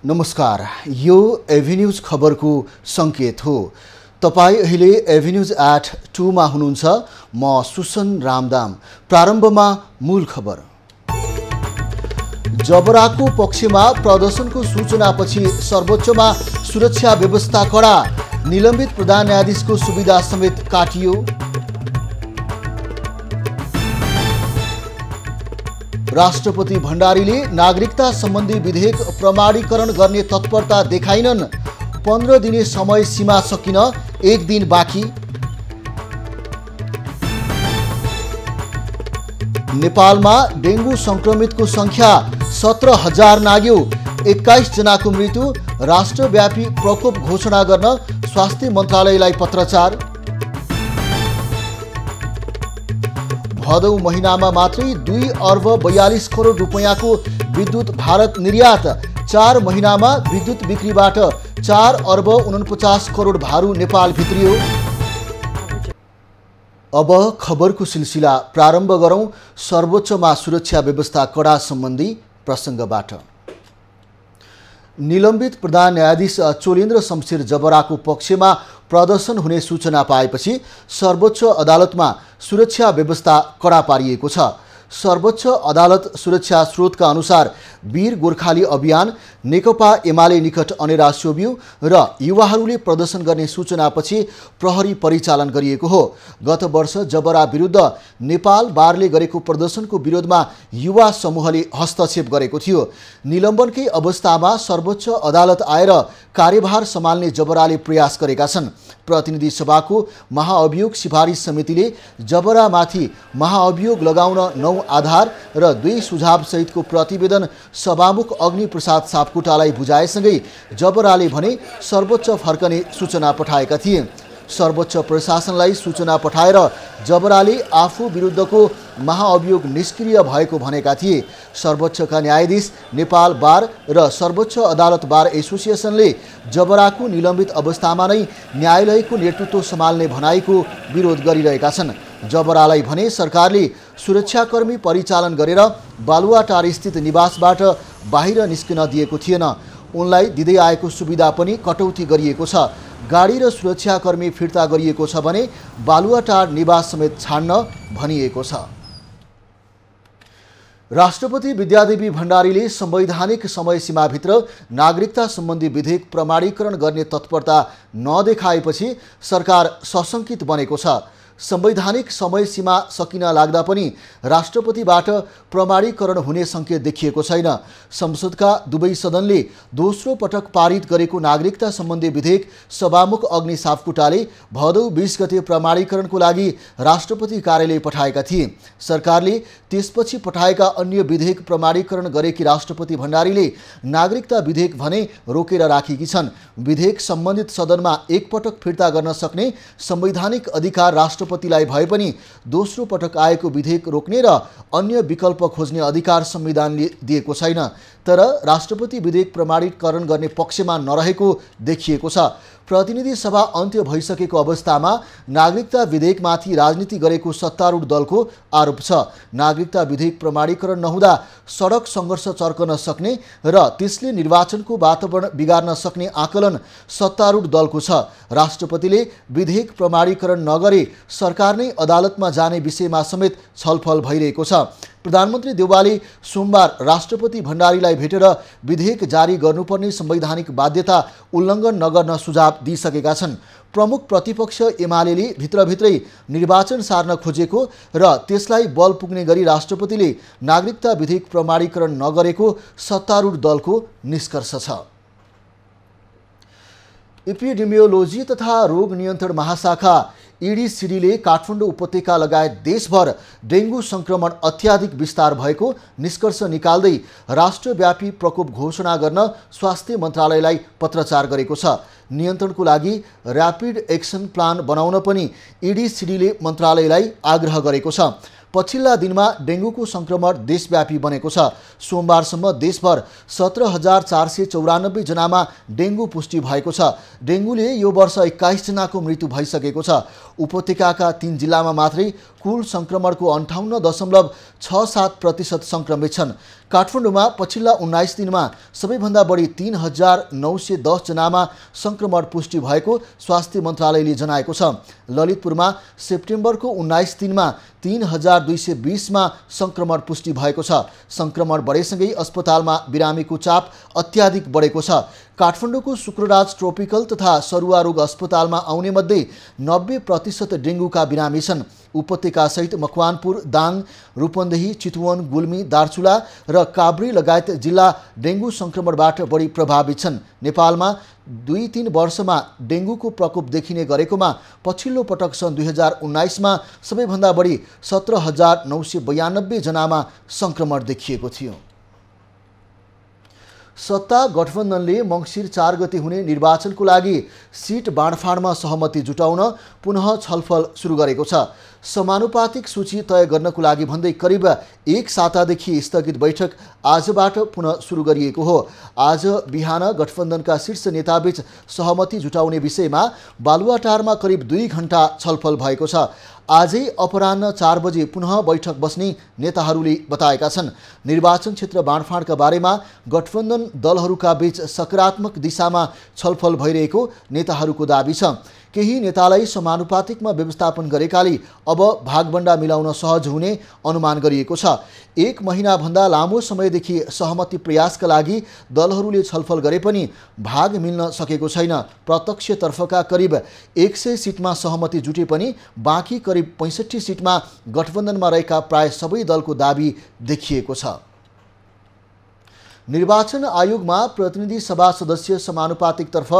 नमस्कार, यो एभिन्यूज खबरको संकेत हो। तपाई अहिले एभिन्यूज एट 2 मा हुनुहुन्छ। म सुसन रामदाम। प्रारम्भमा मूल खबर। जबराको पक्षमा प्रदर्शनको सूचनापछि सर्वोच्चमा सुरक्षा व्यवस्था कडा। निलम्बित प्रधान न्यायाधीशको सुविधा समेत काटियो। राष्ट्रपति भण्डारीले नागरिकता सम्बन्धी विधेयक प्रमाणीकरण गर्ने तत्परता देखाइनन्। 15 दिने समय सीमा सकिन 1 दिन बाँकी। नेपालमा डेंगू संक्रमितको संख्या 17,000 नाग्यो। 21 जनाको मृत्यु। राष्ट्रव्यापी प्रकोप घोषणा गर्न स्वास्थ्य मन्त्रालयलाई पत्रचार। भदौ महिनामा मात्रै 2 अर्ब 42 करोड रुपैयाँको विद्युत भारत निर्यात। 4 महिनामा विद्युत बिक्रीबाट 4 अर्ब 49 करोड भारु नेपाल भित्रियो। अब खबरको सिलसिला प्रारम्भ गरौं सर्वोच्चमा सुरक्षा व्यवस्था कडा सम्बन्धी प्रसङ्गबाट। निलम्बित प्रधान न्यायाधीश चोलेन्द्र शमशेर जबराको पक्षमा प्रदर्शन हुने सूचना पाएपछि सर्वोच्च अदालतमा सुरक्षा व्यवस्था कडा पारिएको छ। सर्वोच्च अदालत सुरक्षा स्रोतका अनुसार वीर गोर्खाली अभियान, नेकपा एमाले निकट अनेरा सोभियो र युवाहरूले प्रदर्शन गर्ने सूचनापछि प्रहरी परिचालन गरिएको हो। गत वर्ष जबरा विरुद्ध नेपाल बारले गरेको प्रदर्शनको विरोधमा युवा समूहले हस्तक्षेप गरेको थियो। निलम्बनकै अवस्थामा सर्वोच्च अदालत आएर कार्यभार सम्हाल्ने जबराले प्रयास गरेका छन्। प्रतिनिधि सभाको महाअभियोग सिफारिस समितिले जबरामाथि महाअभियोग लगाउन 9 आधार र 2 सुझाव सहितको प्रतिवेदन सभामुख अग्नि प्रसाद सापकोटालाई बुझाएसँगै जबराले भने सर्वोच्च फर्कने सूचना पठाएका थिए। सर्वोच्च प्रशासनलाई सूचना पठाएर जबराले आफू विरुद्धको महाअभियोग निष्क्रिय भएको भनेका थिए। सर्वोच्चका न्यायाधीश, नेपाल बार र सर्वोच्च अदालत बार एसोसिएसनले जबराको निलम्बित अवस्थामा नै न्यायालयको नेतृत्व सम्हाल्ने भनाइको विरोध गरिरहेका छन्। जबरालाई भने सरकारले सुरक्षाकर्मी परिचालन गरेर बालुवाटार स्थित निवासबाट बाहिर निस्किन दिएको थिएन। उनलाई दिँदै आएको सुविधा पनि कटौती गरिएको छ। गाडी र सुरक्षाकर्मी फिर्ता गरिएको छ भने बालुवाटार निवास समेत छाड्न भनिएको छ। राष्ट्रपति विद्यादेवी भण्डारीले संवैधानिक समय सीमाभित्र नागरिकता सम्बन्धी विधेयक प्रमाणीकरण गर्ने तत्परता नदेखाएपछि सरकार सशंकित बनेको छ। संवैधानिक समय सीमा सकिन लाग्दा पनि राष्ट्रपतिबाट प्रमाणीकरण हुने संकेत देखिएको छैन। संसदका दुवै सदनले दोस्रो पटक पारित गरेको नागरिकता सम्बन्धी विधेयक सभामुख अग्नि सापकोटाले भदौ 20 गते प्रमाणीकरणको लागि राष्ट्रपति कार्यालय पठाएका थिए। सरकारले त्यसपछि पठाएका अन्य विधेयक प्रमाणीकरण गरेकी राष्ट्रपति भण्डारीले नागरिकता विधेयक भने रोकेर राखेकी छन्। विधेयक सम्बन्धित सदनमा एकपटक फिर्ता गर्न सक्ने संवैधानिक अधिकार राष्ट्रपतिलाई भए पनि दोस्रो पटक आएको विधेयक रोक्ने र अन्य विकल्प खोज्ने अधिकार संविधानले दिएको छैन। तर राष्ट्रपति विधेयक प्रमाणीकरण गर्ने पक्षमा नरहेको देखिएको छ। प्रतिनिधि सभा अन्त्य भइसकेको अवस्थामा नागरिकता विधेयकमाथि राजनीति गरेको सत्तारूढ दलको आरोप छ। नागरिकता विधेयक प्रमाणीकरण नहुँदा सडक सङ्घर्ष चर्कन सक्ने र त्यसले निर्वाचनको वातावरण बिगार्न सक्ने आकलन सत्तारूढ दलको छ। राष्ट्रपतिले विधेयक प्रमाणीकरण नगरे सरकार नै अदालतमा जाने विषयमा समेत छलफल भइरहेको छ। प्रधानमन्त्री देउवाले सोमबार राष्ट्रपति भण्डारीलाई भेटेर विधेयक जारी गर्नुपर्ने संवैधानिक बाध्यता उल्लङ्घन नगर्न सुझाव दिइसकेका छन्। प्रमुख प्रतिपक्ष एमालेले भित्रभित्रै निर्वाचन सार्न खोजेको र त्यसलाई बल पुग्ने गरी राष्ट्रपतिले नागरिकता विधेयक प्रमाणीकरण नगरेको सत्तारूढ दलको निष्कर्ष छ। एपिडेमियोलोजी तथा रोग नियन्त्रण महाशाखा EDCDले काठमाडौँ उपत्यका लगायत देशभर डेंगू संक्रमण अत्याधिक विस्तार भएको निष्कर्ष निकाल्दै राष्ट्रव्यापी प्रकोप घोषणा गर्न स्वास्थ्य मन्त्रालयलाई पत्रचार गरेको छ। नियन्त्रणको लागि र्यापिड एक्सन प्लान बनाउन पनि EDCDले मन्त्रालयलाई आग्रह गरेको छ। पछिल्ला दिनमा डेङ्गुको सङ्क्रमण देशव्यापी बनेको छ। सोमबारसम्म देशभर 17,494 जनामा डेङ्गु पुष्टि भएको छ। डेङ्गुले यो वर्ष 21 जनाको मृत्यु भइसकेको छ। उपत्यकाका 3 जिल्लामा मात्रै कुल सङ्क्रमणको 58.67% सङ्क्रमित छन्। काठमाडौँमा पछिल्ला 19 दिनमा सबैभन्दा बढी 3,910 जनामा सङ्क्रमण पुष्टि भएको स्वास्थ्य मन्त्रालयले जनाएको छ। ललितपुरमा सेप्टेम्बरको 19 दिनमा 3,220 मा सङ्क्रमण पुष्टि भएको छ। सङ्क्रमण बढेसँगै अस्पतालमा बिरामीको चाप अत्याधिक बढेको छ। काठमाडौँको शुक्रराज ट्रोपिकल तथा सरुवा रोग अस्पतालमा आउने मध्ये 90% डेङ्गुका बिरामी छन्। उपत्यकासहित मकवानपुर, दाङ, रूपन्देही, चितवन, गुल्मी, दार्चुला र काभ्रे लगायत जिल्ला डेङ्गु सङ्क्रमणबाट बढी प्रभावित छन्। नेपालमा 2-3 वर्षमा डेङ्गुको प्रकोप देखिने गरेकोमा पछिल्लो पटक सन् 2019 मा सबैभन्दा बढी 17,992 जनामा सङ्क्रमण देखिएको थियो। सत्ता गठबन्धनले मङ्सिर 4 गते हुने निर्वाचनको लागि सिट बाँडफाँडमा सहमति जुटाउन पुनः छलफल सुरु गरेको छ। समानुपातिक सूची तय गर्नको लागि भन्दै करिब 1 सातादेखि स्थगित बैठक आजबाट पुनः सुरु गरिएको हो। आज बिहान गठबन्धनका शीर्ष नेताबीच सहमति जुटाउने विषयमा बालुवाटारमा करिब 2 घण्टा छलफल भएको छ। आजै अपराह्न 4 बजे पुनः बैठक बस्ने नेताहरूले बताएका छन्। निर्वाचन क्षेत्र बाँडफाँडका बारेमा गठबन्धन दलहरूका बीच सकारात्मक दिशामा छलफल भइरहेको नेताहरूको दाबी छ। केही नेतालाई समानुपातिकमा व्यवस्थापन गरेकाले अब भागबण्डा मिलाउन सहज हुने अनुमान गरिएको छ। 1 महिनाभन्दा लामो समयदेखि सहमति प्रयासका लागि दलहरूले छलफल गरे पनि भाग मिल्न सकेको छैन। प्रत्यक्षतर्फका करिब 100 सिटमा सहमति जुटे पनि बाँकी करिब 65 सिटमा गठबन्धनमा रहेका प्राय सबै दलको दाबी देखिएको छ। निर्वाचन आयोगमा प्रतिनिधि सभा सदस्य समानुपातिकतर्फ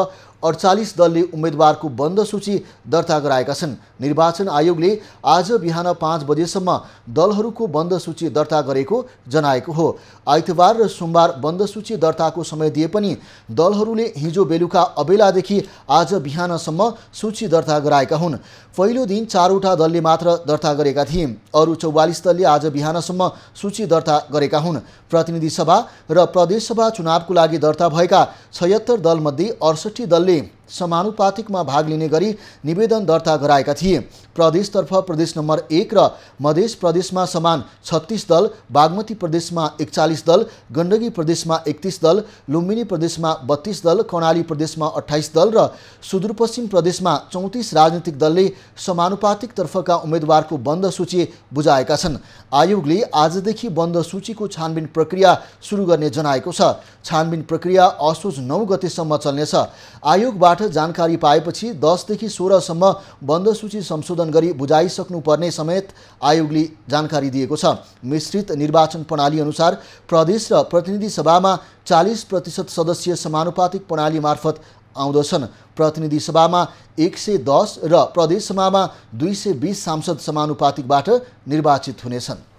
48 दलले उम्मेदवारको बन्द सूची दर्ता गराएका छन्। निर्वाचन आयोगले आज बिहान 5 बजेसम्म दलहरूको बन्द सूची दर्ता गरेको जनाएको हो। आइतबार र सोमबार बन्द सूची दर्ताको समय दिए पनि दलहरूले हिजो बेलुका अबेलादेखि आज बिहानसम्म सूची दर्ता गराएका हुन्। पहिलो दिन 4वटा दलले मात्र दर्ता गरेका थिए। अरू 44 दलले आज बिहानसम्म सूची दर्ता गरेका हुन्। प्रतिनिधि सभा र प्रदेश सभा चुनावको लागि दर्ता भएका 76 दलमध्ये 68 दलले समानुपातिकमा भाग लिने गरी निवेदन दर्ता गराएका थिए। प्रदेशतर्फ प्रदेश नम्बर 1 र मध्य प्रदेशमा समान 36 दल, बागमती प्रदेशमा 41 दल, गण्डकी प्रदेशमा 31 दल, लुम्बिनी प्रदेशमा 32 दल, कर्णाली प्रदेशमा 28 दल र सुदूरपश्चिम प्रदेशमा 34 राजनीतिक दलले समानुपातिकतर्फका उम्मेदवारको बन्द सूची बुझाएका छन्। आयोगले आजदेखि बन्द सूचीको छानबिन प्रक्रिया सुरु गर्ने जनाएको छ। छानबिन प्रक्रिया असोज 9 गतेसम्म चल्नेछ। आयोगबाट जानकारी पाएपछि 10 देखि 16 सम्म बन्द सूची संशोधन गरी बुझाइसक्नुपर्ने समेत आयोगले जानकारी दिएको छ। मिश्रित निर्वाचन प्रणाली अनुसार प्रदेश र प्रतिनिधि सभामा 40% सदस्य समानुपातिक प्रणाली मार्फत आउँदछन्। प्रतिनिधि सभामा 110 र प्रदेश सभामा 220 सांसद समानुपातिकबाट निर्वाचित हुनेछन्।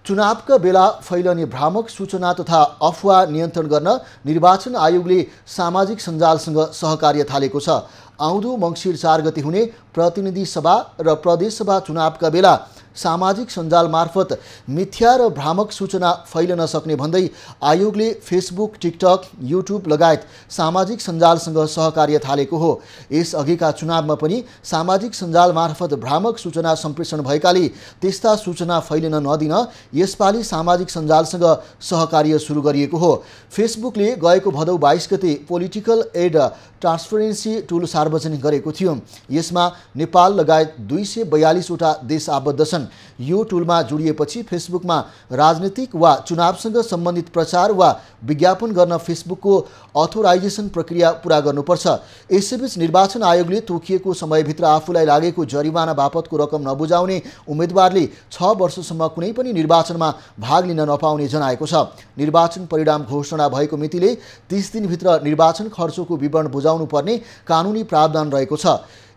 चुनावका बेला फैलने भ्रामक सूचना तथा अफवाह नियन्त्रण गर्न निर्वाचन आयोगले सामाजिक सञ्जालसँग सहकार्य थालेको छ। आउँदो मङ्सिर 4 गते हुने प्रतिनिधि सभा र प्रदेश सभा चुनावका बेला सामाजिक सञ्जाल मार्फत मिथ्या र भ्रामक सूचना फैलन सक्ने भन्दै आयोगले फेसबुक, टिकटक, युट्युब लगायत सामाजिक सञ्जालसँग सहकार्य थालेको हो। यसअघिका चुनावमा पनि सामाजिक सञ्जाल मार्फत भ्रामक सूचना सम्प्रेषण भएकाले त्यस्ता सूचना फैलिन नदिन यसपालि सामाजिक सञ्जालसँग सहकार्य सुरु गरिएको हो। फेसबुकले गएको भदौ 22 गते पोलिटिकल एड ट्रान्सपरेन्सी टुल सार्वजनिक गरेको थियो। यसमा नेपाल लगायत 242 वटा देश आबद्ध छन्। यो टुलमा जोडिएपछि फेसबुकमा राजनीतिक वा चुनावसँग सम्बन्धित प्रचार वा विज्ञापन गर्न फेसबुकको अथोराइजेसन प्रक्रिया पूरा गर्नुपर्छ। यसैबीच निर्वाचन आयोगले तोकिएको समयभित्र आफूलाई लागेको जरिवाना बापतको रकम नबुझाउने उम्मेदवारले 6 वर्षसम्म कुनै पनि निर्वाचनमा भाग लिन नपाउने जनाएको छ। निर्वाचन परिणाम घोषणा भएको मितिले 30 दिनभित्र निर्वाचन खर्चको विवरण बुझाउनु पर्ने कानुनी प्रावधान रहेको छ।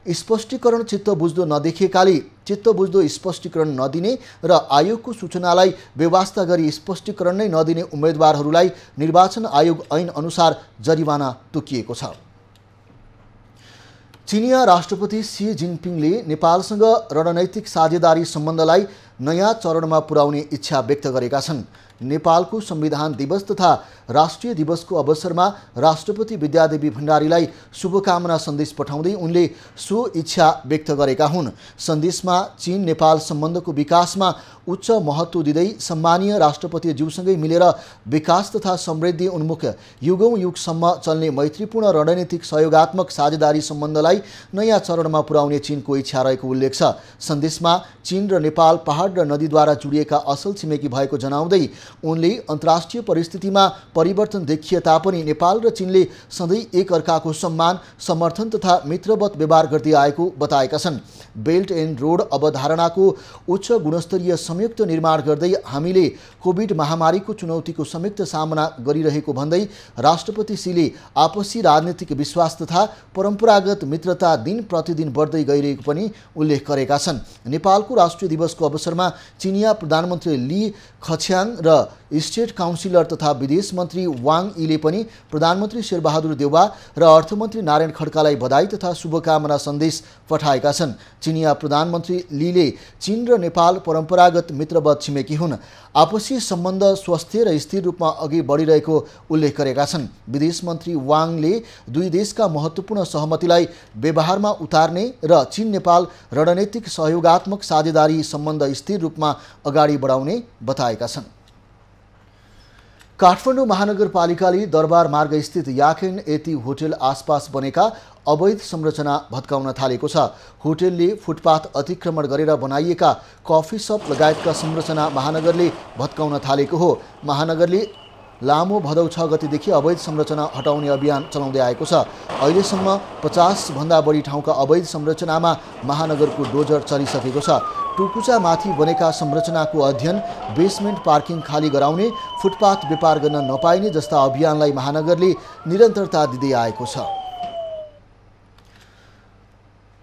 स्पष्टीकरण चित्त बुझ्दो नदेखिएकाले चित्त बुझ्दो स्पष्टीकरण नदिने र आयोगको सूचनालाई बेवास्ता गरी स्पष्टीकरण नै नदिने उम्मेदवारहरूलाई निर्वाचन आयोग ऐन अनुसार जरिवाना तोकिएको छ। चिनिया राष्ट्रपति सी जिनपिङले नेपालसँग रणनैतिक साझेदारी सम्बन्धलाई नयाँ चरणमा पुर्याउने इच्छा व्यक्त गरेका छन्। नेपालको संविधान दिवस तथा राष्ट्रिय दिवसको अवसरमा राष्ट्रपति विद्यादेवी भण्डारीलाई शुभकामना सन्देश पठाउँदै उनले सो इच्छा व्यक्त गरेका हुन्। सन्देशमा चीन नेपाल सम्बन्धको विकासमा उच्च महत्त्व दिँदै सम्मानीय राष्ट्रपतिज्यूसँगै मिलेर विकास तथा समृद्धि उन्मुख युगौं युगसम्म चल्ने मैत्रीपूर्ण रणनीतिक सहयोगात्मक साझेदारी सम्बन्धलाई नयाँ चरणमा पुर्याउने चीनको इच्छा रहेको उल्लेख छ। सन्देशमा चीन र नेपाल पहाड र नदीद्वारा जोडिएका असल छिमेकी भएको जनाउँदै उनले अन्तर्राष्ट्रिय परिस्थितिमा परिवर्तन देखिए तापनि नेपाल र चीनले सधैँ एक अर्काको सम्मान समर्थन तथा मित्रवत व्यवहार गर्दै आएको बताएका छन्। बेल्ट एन्ड रोड अवधारणाको उच्च गुणस्तरीय संयुक्त निर्माण गर्दै हामीले कोभिड महामारीको चुनौतीको संयुक्त सामना गरिरहेको भन्दै राष्ट्रपति सीले आपसी राजनीतिक विश्वास तथा परम्परागत मित्रता दिन प्रतिदिन बढ्दै गइरहेको पनि उल्लेख गरेका छन्। नेपालको राष्ट्रिय दिवसको अवसरमा चिनिया प्रधानमन्त्री ली खछ्याङ र स्टेट काउन्सिलर तथा विदेश मन्त्री वाङ यीले पनि प्रधानमन्त्री शेरबहादुर देउवा र अर्थमन्त्री नारायण खड्कालाई बधाई तथा शुभकामना सन्देश पठाएका छन्। चिनिया प्रधानमन्त्री लीले चीन र नेपाल परम्परागत मित्रवत छिमेकी हुन्। आपसी सम्बन्ध स्वस्थ र स्थिर रूपमा अघि बढिरहेको उल्लेख गरेका छन्। विदेश मन्त्री वाङले दुई देशका महत्त्वपूर्ण सहमतिलाई व्यवहारमा उतार्ने र चीन नेपाल रणनीतिक सहयोगात्मक साझेदारी सम्बन्ध स्थिर रूपमा अगाडि बढाउने बताएका छन्। काठमाडौँ महानगरपालिकाले दरबार मार्ग स्थित याखेन एती होटल आसपास बनेका अवैध संरचना भत्काउन थालेको छ। होटलले फुटपाथ अतिक्रमण गरेर बनाइएका कफी सप लगायतका संरचना महानगरले भत्काउन थालेको हो। महानगरले लामो भदौ 6 गतेदेखि अवैध संरचना हटाउने अभियान चलाउँदै आएको छ। अहिलेसम्म 50 भन्दा बढी ठाउँका अवैध संरचनामा महानगरको डोजर चलिसकेको छ। टुकुचामाथि बनेका संरचनाको अध्ययन, बेसमेन्ट पार्किङ खाली गराउने, फुटपाथ व्यापार गर्न नपाइने जस्ता अभियानलाई महानगरले निरन्तरता दिँदै आएको छ।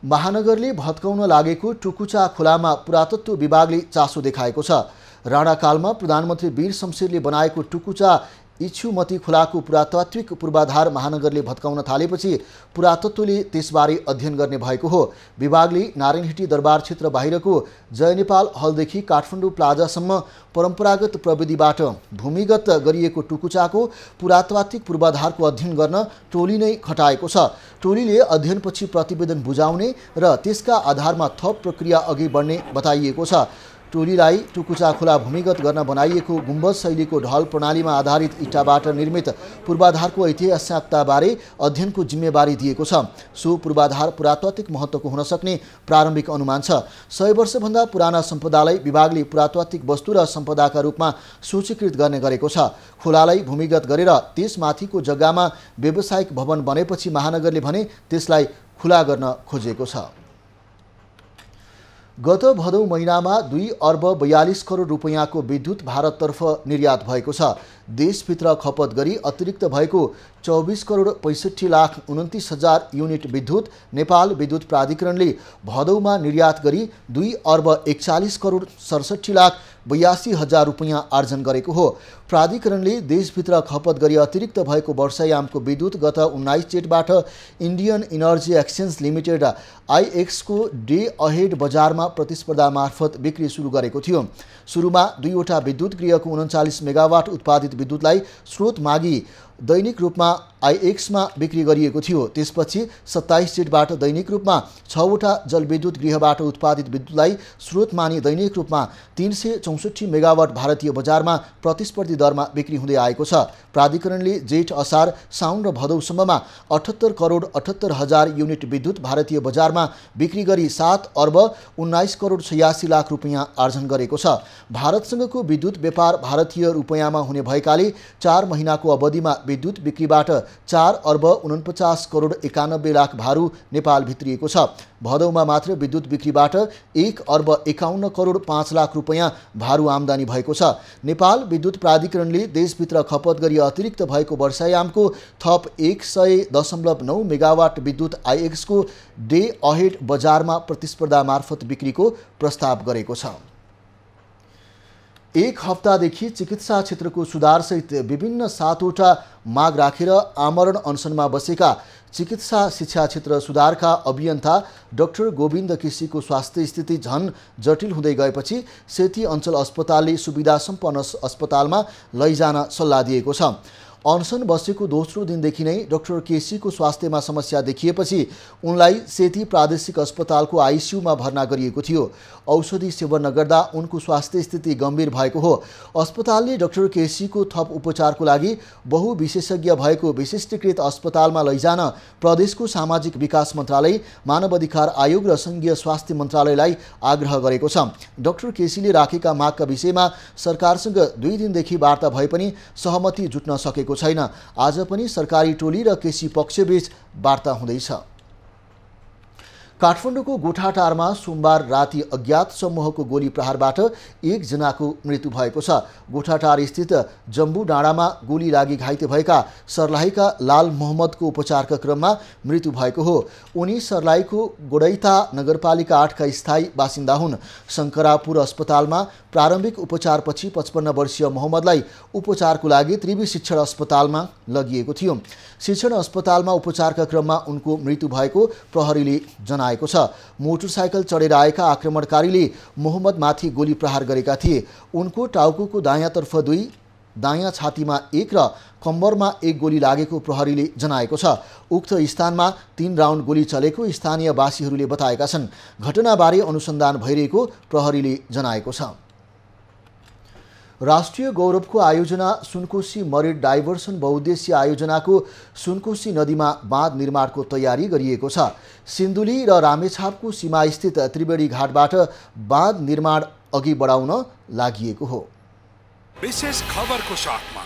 महानगरले भत्काउन लागेको टुकुचा खोलामा पुरातत्व विभागले चासो देखाएको छ। राणाकालमा प्रधानमन्त्री वीर शमशेरले बनाएको टुकुचा इच्छुमती खोलाको पुरातात्विक पूर्वाधार महानगरले भत्काउन थालेपछि पुरातत्वले त्यसबारे अध्ययन गर्ने भएको हो। विभागले नारायणहिटी दरबार क्षेत्र बाहिरको जय नेपाल हलदेखि काठमाडौँ प्लाजासम्म परम्परागत प्रविधिबाट भूमिगत गरिएको टुकुचाको पुरातात्विक पूर्वाधारको अध्ययन गर्न टोली नै खटाएको छ। टोलीले अध्ययनपछि प्रतिवेदन बुझाउने र त्यसका आधारमा थप प्रक्रिया अघि बढ्ने बताइएको छ। टोलीलाई टुकुचा खोला भूमिगत गर्न बनाइएको गुम्बज शैलीको ढल प्रणालीमा आधारित इँटाबाट निर्मित पूर्वाधारको ऐतिहासिकताबारे अध्ययनको जिम्मेवारी दिएको छ। सो पूर्वाधार पुरातात्विक महत्त्वको हुन सक्ने प्रारम्भिक अनुमान छ। 100 वर्षभन्दा पुराना सम्पदालाई विभागले पुरातात्विक वस्तु र सम्पदाका रूपमा सूचीकृत गर्ने गरेको छ। खोलालाई भूमिगत गरेर त्यसमाथिको जग्गामा व्यावसायिक भवन बनेपछि महानगरले भने त्यसलाई खुला गर्न खोजेको छ। गत भदौ महिनामा 2 अर्ब 42 करोड रुपैयाँको विद्युत भारततर्फ निर्यात भएको छ। देशभित्र खपत गरी अतिरिक्त भएको 24 करोड 65 लाख 29 हजार युनिट विद्युत नेपाल विद्युत प्राधिकरणले भदौमा निर्यात गरी 2 अर्ब 41 करोड 67 लाख 82 हजार रुपैयाँ आर्जन गरेको हो। प्राधिकरणले देशभित्र खपत गरी अतिरिक्त भएको वर्षायामको विद्युत गत 19 जेठबाट इन्डियन इनर्जी एक्सचेन्ज लिमिटेड आईएक्स को डे अहेड बजारमा प्रतिस्पर्धा मार्फत बिक्री सुरु गरेको थियो। सुरुमा 2 वटा विद्युत गृहको 39 मेगावाट उत्पादित विद्युतलाई स्रोत मागी दैनिक रूपमा आईएक्समा बिक्री गरिएको थियो। त्यसपछि 27 जेठबाट दैनिक रूपमा 6 वटा जलविद्युत गृहबाट उत्पादित विद्युतलाई स्रोत मानी दैनिक रूपमा 364 मेगावाट भारतीय बजारमा प्रतिस्पर्धी दरमा बिक्री हुँदै आएको छ। प्राधिकरणले जेठ असार साउन र भदौसम्ममा 78 करोड 78 हजार युनिट विद्युत भारतीय बजारमा बिक्री गरी 7 अर्ब 19 करोड 86 लाख रुपैयाँ आर्जन गरेको छ। भारतसँगको विद्युत व्यापार भारतीय रुपैयाँमा हुने भएकाले 4 महिनाको अवधिमा विद्युत बिक्रीबाट 4 अर्ब 49 करोड 91 लाख भारु नेपाल भित्रिएको छ। भदौमा मात्र विद्युत बिक्रीबाट 1 अर्ब 51 करोड 5 लाख रुपैयाँ भारु आम्दानी भएको छ। नेपाल विद्युत प्राधिकरणले देशभित्र खपत गरी अतिरिक्त भएको वर्षायामको थप 100.9 मेगावाट विद्युत आईएक्सको डे अहेड बजारमा प्रतिस्पर्धा मार्फत बिक्रीको प्रस्ताव गरेको छ। एक हप्तादेखि चिकित्सा क्षेत्रको सुधारसहित विभिन्न 7वटा माग राखेर आमरण अनसनमा बसेका चिकित्सा शिक्षा क्षेत्र सुधारका अभियन्ता डाक्टर गोविन्द केसीको स्वास्थ्य स्थिति झन जटिल हुँदै गएपछि सेती अञ्चल अस्पतालले सुविधा सम्पन्न अस्पतालमा लैजान सल्लाह दिएको छ। अनसन बसेको दोस्रो दिनदेखि नै डाक्टर केसीको स्वास्थ्यमा समस्या देखिएपछि उनलाई सेती प्रादेशिक अस्पतालको आइसियूमा भर्ना गरिएको थियो। औषधि सेवन नगर्दा उनको स्वास्थ्य स्थिति गम्भीर भएको हो। अस्पतालले डाक्टर केसीको थप उपचारको लागि बहुविशेषज्ञ भएको विशिष्टीकृत अस्पतालमा लैजान प्रदेशको सामाजिक विकास मन्त्रालय, मानव अधिकार आयोग र सङ्घीय स्वास्थ्य मन्त्रालयलाई आग्रह गरेको छ। डाक्टर केसीले राखेका मागका विषयमा सरकारसँग 2 दिनदेखि वार्ता भए पनि सहमति जुट्न सकेको छैन। आज पनि सरकारी टोली र केसी पक्षबीच वार्ता हुँदैछ। काठमाडौँको गोठाटारमा सोमबार राति अज्ञात समूहको गोली प्रहारबाट 1 जनाको मृत्यु भएको छ। गोठाटार स्थित जम्बू डाँडामा गोली लागि घाइते भएका सर्लाहीका लाल मोहम्मदको उपचारका क्रममा मृत्यु भएको हो। उनी सर्लाहीको गोडैता नगरपालिका 8 का स्थायी बासिन्दा हुन्। शङ्करापुर अस्पतालमा प्रारम्भिक उपचारपछि 55 वर्षीय मोहम्मदलाई उपचारको लागि त्रिवी शिक्षण अस्पतालमा लगिएको थियो। शिक्षण अस्पतालमा उपचारका क्रममा उनको मृत्यु भएको प्रहरीले जनाएको छ। मोटरसाइकल चढेर आएका आक्रमणकारीले मोहम्मदमाथि गोली प्रहार गरेका थिए। उनको टाउकोको दायाँतर्फ 2, दायाँ छातीमा 1 र कम्बरमा 1 गोली लागेको प्रहरीले जनाएको छ। उक्त स्थानमा 3 राउन्ड गोली चलेको स्थानीयवासीहरूले बताएका छन्। घटनाबारे अनुसन्धान भइरहेको प्रहरीले जनाएको छ। राष्ट्रिय गौरवको आयोजना सुनकोशी मरिन डाइभर्सन बहुद्देश्य आयोजनाको सुनकोशी नदीमा बाँध निर्माणको तयारी गरिएको छ। सिन्धुली र रामेछापको सीमास्थित त्रिवेणी घाटबाट बाँध निर्माण अघि बढाउन लागिएको हो। विशेष खबरको साथमा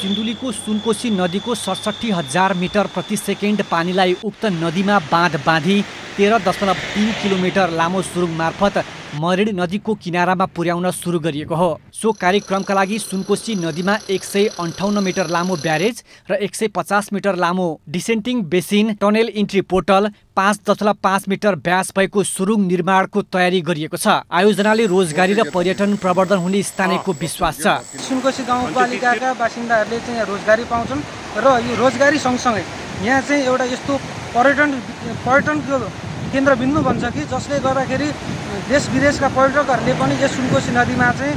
सिन्धुलीको सुनकोशी नदीको 67,000 मिटर प्रति सेकेन्ड पानीलाई उक्त नदीमा बाँध बाँधी 13.3 किलोमिटर लामो सुरुङ मार्फत मरिन नदीको किनारामा पुर्याउन सुरु गरिएको हो। सो कार्यक्रमका लागि सुनकोशी नदीमा 158 मिटर लामो ब्यारेज र 150 मिटर लामो descending basin, tunnel entry portal, 5.5 metre व्यास भएको सुरुङ निर्माणको तयारी गरिएको छ। आयोजनाले रोजगारी र पर्यटन प्रवर्धन हुने स्थानीयको विश्वास छ। सुनकोशी गाउँपालिकाका बासिन्दाहरूले चाहिँ रोजगारी पाउँछन् र यो रोजगारी सँगसँगै यहाँ चाहिँ एउटा यस्तो पर्यटनको केन्द्रबिन्दु बन्छ कि जसले गर्दाखेरि देश विदेशका पर्यटकहरूले पनि यस सुनकोशी नदीमा चाहिँ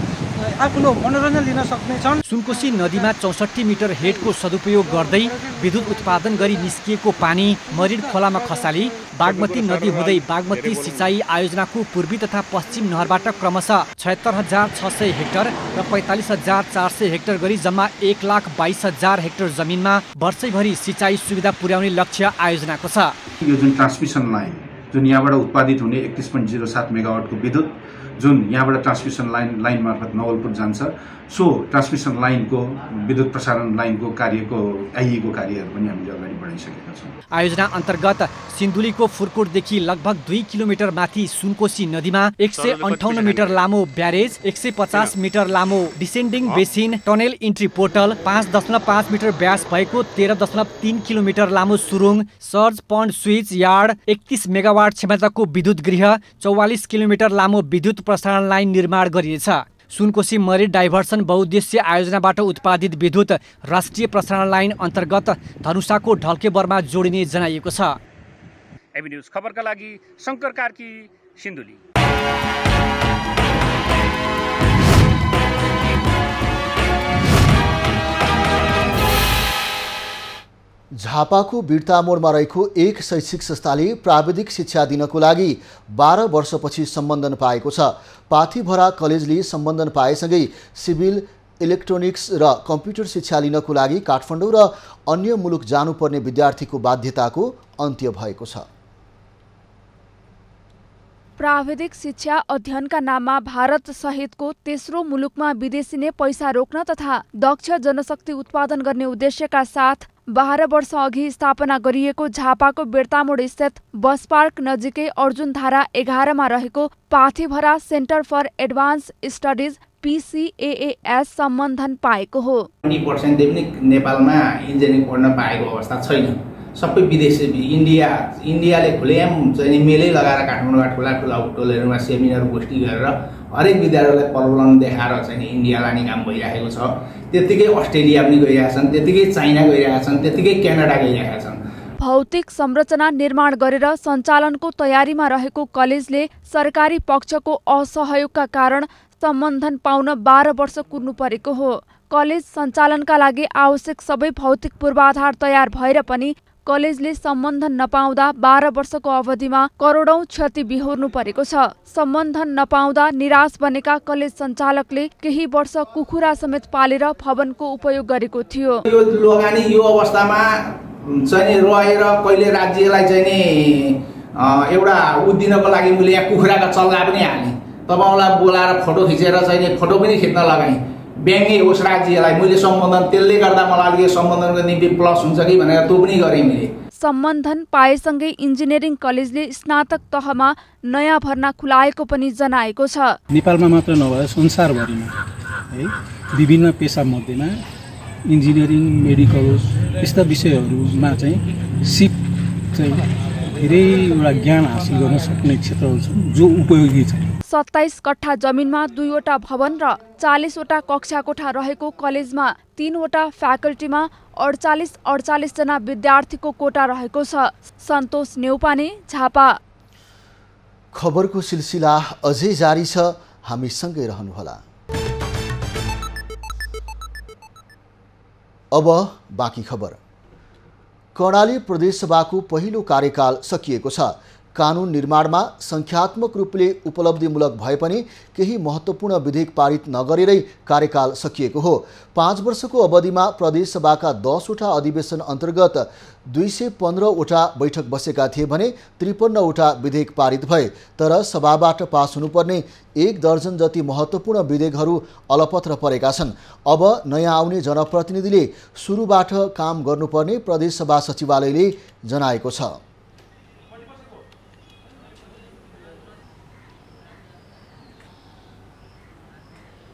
आफ्नो मनोरञ्जन लिन सक्नेछन्। सुनकोशी नदीमा 64 मिटर हेडको सदुपयोग गर्दै विद्युत उत्पादन गरी निस्किएको पानी मरिन खोलामा खसाली बागमती नदी हुँदै बागमती सिँचाइ आयोजनाको पूर्वी तथा पश्चिम नहरबाट क्रमशः 76,600 हेक्टर र 45,400 हेक्टर गरी जम्मा 1,22,000 हेक्टर जमिनमा वर्षैभरि सिँचाइ सुविधा पुर्याउने लक्ष्य आयोजनाको छ। यो जुन ट्रान्समिसन लाइन जुन यहाँबाट उत्पादित हुने 31.07 मेगावाटको विद्युत जुन यहाँबाट ट्रान्समिसन लाइन मार्फत नवलपुर जान्छ, सो ट्रान्समिसन लाइनको विद्युत प्रसारण लाइनको कार्यको आइएको कार्यहरू पनि हामीले अगाडि बढाइसकेका छौँ। आयोजना अन्तर्गत सिन्धुलीको फुर्कोटदेखि लगभग 2 किलोमिटर माथि सुनकोशी नदीमा 158 मिटर लामो ब्यारेज, 150 मिटर लामो descending basin, tunnel entry portal, 5.5 metre व्यास भएको 13.3 किलोमिटर लामो सुरुङ, surge pond switch yard, 31 megawatt क्षमताको विद्युत गृह, 44 किलोमिटर लामो विद्युत प्रसारण लाइन निर्माण गरिनेछ। सुनकोशी मरिन डाइभर्सन बहुद्देश्य आयोजनाबाट उत्पादित विद्युत राष्ट्रिय प्रसारण लाइन अन्तर्गत धनुषाको ढल्केबरमा जोडिने जनाइएको छ। एबी न्यूज खबरका लागि शङ्कर कार्की, सिन्धुली। झापाको बिर्तामोडमा रहेको एक शैक्षिक संस्थाले प्राविधिक शिक्षा दिनको लागि 12 वर्षपछि सम्बन्धन पाएको छ। पाथीभरा कलेजले सम्बन्धन पाएसँगै सिभिल, इलेक्ट्रोनिक्स र कम्प्युटर शिक्षा लिनको लागि काठमाडौँ र अन्य मुलुक जानुपर्ने विद्यार्थीको बाध्यताको अन्त्य भएको छ। प्राविधिक शिक्षा अध्ययनका नाममा भारत सहितको तेस्रो मुलुकमा विदेशी नै पैसा रोक्न तथा दक्ष जनशक्ति उत्पादन गर्ने उद्देश्यका साथ 12 वर्ष अघि स्थापना गरिएको झापाको बिर्तामोड स्थित बस पार्क नजिकै अर्जुनधारा 11 मा रहेको Pathibhara centre for advance studies PCAAS सम्बन्धन पाएको हो। 20% पनि नेपालमा इन्जिनियरिङ पढ्न पाएको अवस्था छैन। सबै विदेशी इन्डियाले खुलेआम चाहिँ मेलै लगाएर काठमाडौँमा ठुला होटलहरूमा सेमिनार गोष्ठी गरेर हरेक विद्यार्थीलाई प्रलोभन देखाएर चाहिँ इन्डिया लाने काम भइरहेको छ। त्यतिकै अस्ट्रेलिया पनि गइरहेका छन्, त्यतिकै चाइना गइरहेका छन्, त्यतिकै क्यानाडा गइरहेका छन्। भौतिक संरचना निर्माण गरेर सञ्चालनको तयारीमा रहेको कलेजले सरकारी पक्षको असहयोगका कारण सम्बन्धन पाउन 12 वर्ष कुर्नु परेको हो। कलेज सञ्चालनका लागि आवश्यक सबै भौतिक पूर्वाधार तयार भएर पनि कलेजले सम्बन्धन नपाउँदा 12 वर्षको अवधिमा करोडौं क्षति बिहोर्नु परेको छ। सम्बन्धन नपाउँदा निराश बनेका कलेज सञ्चालकले केही वर्ष कुखुरा समेत पालेर भवनको उपयोग गरेको थियो। यो लगानी यो अवस्थामा चाहिँ रहेर कहिले राज्यलाई चाहिँ एउटा दिनको लागि मैले यहाँ कुखुराका चल्ला पनि हालेँ, तपाईँलाई बोलाएर फोटो खिचेर चाहिँ फोटो पनि खिच्न लगाएँ। व्यङ्ग्य होस् राज्यलाई, मैले सम्बन्धन त्यसले गर्दा मलाई अलिकति सम्बन्धनको निम्ति प्लस हुन्छ कि भनेर त्यो पनि गरेँ मैले। सम्बन्धन पाएसँगै इन्जिनियरिङ कलेजले स्नातक तहमा नयाँ भर्ना खुलाएको पनि जनाएको छ। नेपालमा मात्र नभएर संसारभरिमा है विभिन्न पेसा मध्येमा इन्जिनियरिङ, मेडिकल यस्ता विषयहरूमा चाहिँ सिप चाहिँ धेरैवटा ज्ञान हासिल गर्न सक्ने क्षेत्रहरू छन् जो उपयोगी छन्। 27 कट्ठा जमिनमा 2वटा भवन र 40 वटा कक्षा कोठा रहेको कलेजमा 3 वटा फ्याकल्टीमा 48 जना विद्यार्थीको कोटा रहेको छ। सन्तोष नेउपाने, झापा। खबरको सिलसिला अझै जारी छ, हामी सँगै रहनुहोला। अब बाँकी खबर। कर्णाली प्रदेशसभाको पहिलो कार्यकाल सकिएको छ। कानुन निर्माणमा संख्यात्मक रूपले उपलब्धिमूलक भए पनि केही महत्त्वपूर्ण विधेयक पारित नगरेरै कार्यकाल सकिएको हो। 5 वर्षको अवधिमा प्रदेशसभाका 10 वटा अधिवेशन अन्तर्गत 215 वटा बैठक बसेका थिए भने 53 वटा विधेयक पारित भए। तर सभाबाट पास हुनुपर्ने 1 दर्जन जति महत्त्वपूर्ण विधेयकहरू अलपत्र परेका छन्। अब नयाँ आउने जनप्रतिनिधिले सुरुबाट काम गर्नुपर्ने प्रदेशसभा सचिवालयले जनाएको छ।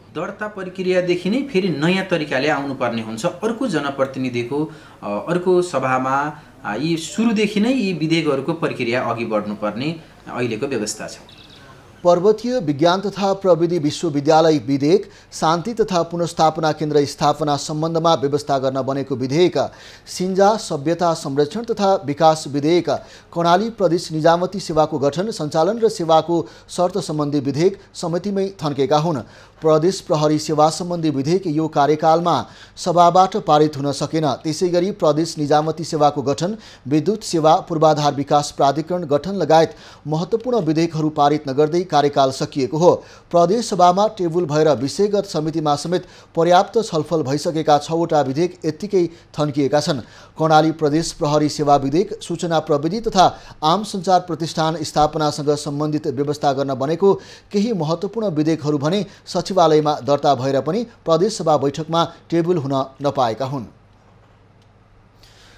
दर्ता प्रक्रियादेखि नै फेरि नयाँ तरिकाले आउनुपर्ने हुन्छ। अर्को जनप्रतिनिधिको अर्को सभामा यी सुरुदेखि नै यी विधेयकहरूको प्रक्रिया अघि बढ्नुपर्ने अहिलेको व्यवस्था छ। पर्वतीय विज्ञान तथा प्रविधि विश्वविद्यालय विधेयक, शान्ति तथा पुनर्स्थापना केन्द्र स्थापना सम्बन्धमा व्यवस्था गर्न बनेको विधेयक, सिन्जा सभ्यता संरक्षण तथा विकास विधेयक, कर्णाली प्रदेश निजामती सेवाको गठन, सञ्चालन र सेवाको शर्त सम्बन्धी विधेयक समितिमै थन्केका हुन्। प्रदेश प्रहरी सेवा सम्बन्धी विधेयक यो कार्यकालमा सभाबाट पारित हुन सकेन। त्यसैगरी प्रदेश निजामती सेवाको गठन, विद्युत सेवा पूर्वाधार विकास प्राधिकरण गठन लगायत महत्त्वपूर्ण विधेयकहरू पारित नगर्दै कार्यकाल सकिएको हो। प्रदेश सभामा टेबुल भएर विषयगत समितिमा समेत पर्याप्त छलफल भइसकेका 6 वटा विधेयक यत्तिकै थन्किएका छन्। कर्णाली प्रदेश प्रहरी सेवा विधेयक, सूचना प्रविधि तथा आम सञ्चार प्रतिष्ठान स्थापनासँग सम्बन्धित व्यवस्था गर्न बनेको केही महत्त्वपूर्ण विधेयकहरू भने सचिवालयमा दर्ता भएर पनि प्रदेशसभा बैठकमा टेबुल हुन नपाएका हुन्।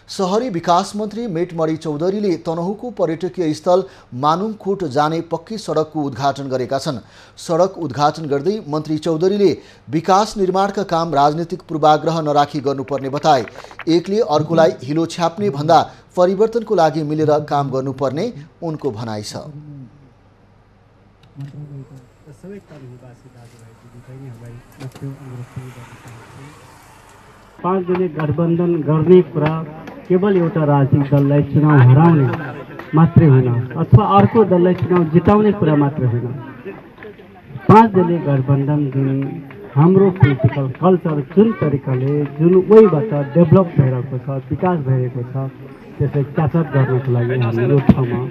शहरी विकास मन्त्री मेटमणि चौधरीले तनहुँको पर्यटकीय स्थल मानुङखोट जाने पक्की सडकको उद्घाटन गरेका छन्। सडक उद्घाटन गर्दै मन्त्री चौधरीले विकास निर्माणका काम राजनीतिक पूर्वाग्रह नराखी गर्नुपर्ने बताए। एकले अर्कोलाई हिलो छ्याप्ने भन्दा परिवर्तनको लागि मिलेर काम गर्नुपर्ने उनको भनाइ छ। पाँच जने गठबन्धन गर्ने कुरा केवल एउटा राजनीतिक दललाई चुनाव हराउने मात्रै होइन अथवा अर्को दललाई चुनाव जिताउने कुरा मात्रै होइन। 5 दलीय गठबन्धन जुन हाम्रो पोलिटिकल कल्चर जुन तरिकाले जुन वेबाट डेभलप भइरहेको छ, विकास भइरहेको छ, त्यसलाई क्याचअप गर्नको लागि हामी यो ठाउँमा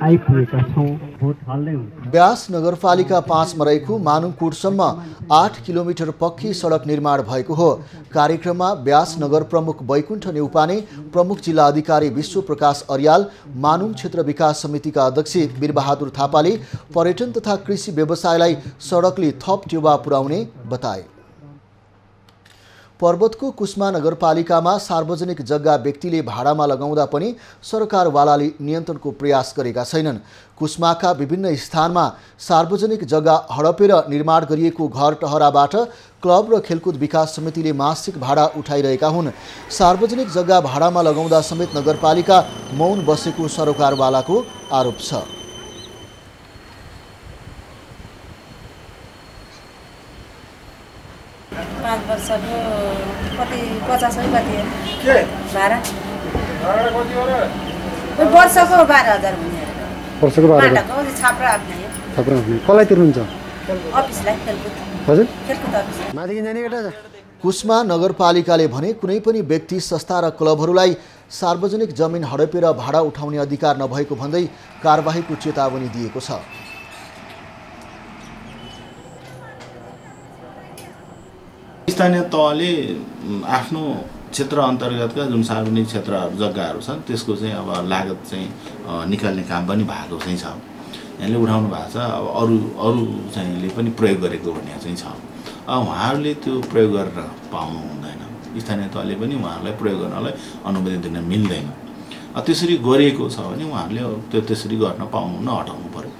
आइपुगेका छौँ। भोट हाल्दै हुन्छ। ब्यास नगरपालिका 5 मा रहेको मानुङकोटसम्म 8 किलोमिटर पक्की सडक निर्माण भएको हो। कार्यक्रममा ब्यास नगर प्रमुख वैकुण्ठ नेउपाने, प्रमुख जिल्ला अधिकारी विश्व प्रकाश अर्याल, मानुङ क्षेत्र विकास समितिका अध्यक्ष वीरबहादुर थापाले पर्यटन तथा कृषि व्यवसायलाई सडकले थप टेवा पुर्याउने बताए। पर्वतको कुस्मा नगरपालिकामा सार्वजनिक जग्गा व्यक्तिले भाडामा लगाउँदा पनि सरकारवालाले नियन्त्रणको प्रयास गरेका छैनन्। कुस्माका विभिन्न स्थानमा सार्वजनिक जग्गा हडपेर निर्माण गरिएको घर टहराबाट क्लब र खेलकुद विकास समितिले मासिक भाडा उठाइरहेका हुन्। सार्वजनिक जग्गा भाडामा लगाउँदा समेत नगरपालिका मौन बसेको सरकारवालाको आरोप छ। पाँच वर्षको कति 50 कति भाडा वर्षको 12,000 हुने वर्षको 12,000 माटाको छाप्रा आफ्नै कसलाई तिर्नुहुन्छ? अफिसलाई खेलकुद हजुर खेलकुद अफिस माथि जाने केटा कुस्मा नगरपालिकाले भने कुनै पनि व्यक्ति संस्था र क्लबहरूलाई सार्वजनिक जमिन हडपेर भाडा उठाउने अधिकार नभएको भन्दै कारबाहीको चेतावनी दिएको छ। स्थानीय तहले आफ्नो क्षेत्र अन्तर्गतका जुन सार्वजनिक क्षेत्रहरू जग्गाहरू छन् त्यसको चाहिँ अब लागत चाहिँ निकाल्ने काम पनि भएको चाहिँ छ। यहाँले उठाउनु भएको छ। अब अरू चाहिँले पनि प्रयोग गरेको भन्ने चाहिँ छ। उहाँहरूले त्यो प्रयोग गरेर पाउनु हुँदैन। स्थानीय तहले पनि उहाँहरूलाई प्रयोग गर्नलाई अनुमति दिन मिल्दैन। त्यसरी गरिएको छ भने उहाँहरूले त्यो त्यसरी गर्न पाउनु हटाउनु पर्यो।